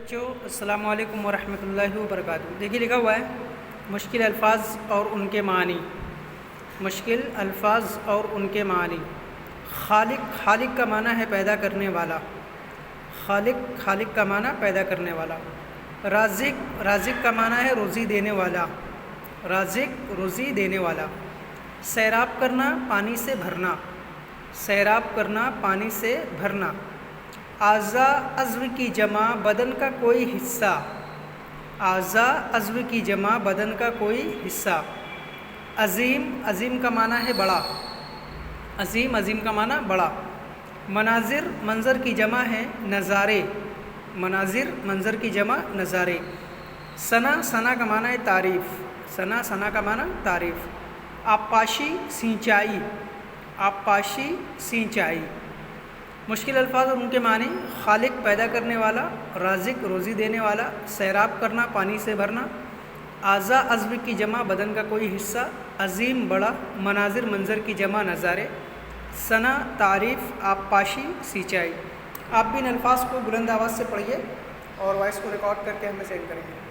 بچوں السلام علیکم ورحمۃ اللہ وبرکاتہ۔ دیکھیے لکھا ہوا ہے مشکل الفاظ اور ان کے معنی۔ مشکل الفاظ اور ان کے معنی۔ خالق کا معنی ہے پیدا کرنے والا۔ خالق کا معنی پیدا کرنے والا۔ رازق کا معنی ہے روزی دینے والا۔ رازق روزی دینے والا۔ سیراب کرنا پانی سے بھرنا۔ سیراب کرنا پانی سے بھرنا۔ اعضاء عضو کی جمع بدن کا کوئی حصہ۔ اعضاء عضو کی جمع بدن کا کوئی حصہ۔ عظیم کا معنی ہے بڑا۔ عظیم کا معنی بڑا۔ مناظر منظر کی جمع ہے نظارے۔ منظر کی جمع نظارے۔ ثنا کا معنی ہے تعریف۔ ثنا کا معنی تعریف۔ آبپاشی سینچائی۔ آبپاشی سینچائی۔ مشکل الفاظ اور ان کے معنی۔ خالق پیدا کرنے والا۔ رازق روزی دینے والا۔ سیراب کرنا پانی سے بھرنا۔ اعضاء عضو کی جمع بدن کا کوئی حصہ۔ عظیم بڑا۔ مناظر منظر کی جمع نظارے۔ ثنا تعریف۔ آبپاشی سینچائی۔ آپ بھی ان الفاظ کو بلند آواز سے پڑھیے اور وائس کو ریکارڈ کر کے ہمیں سینڈ کریں گے۔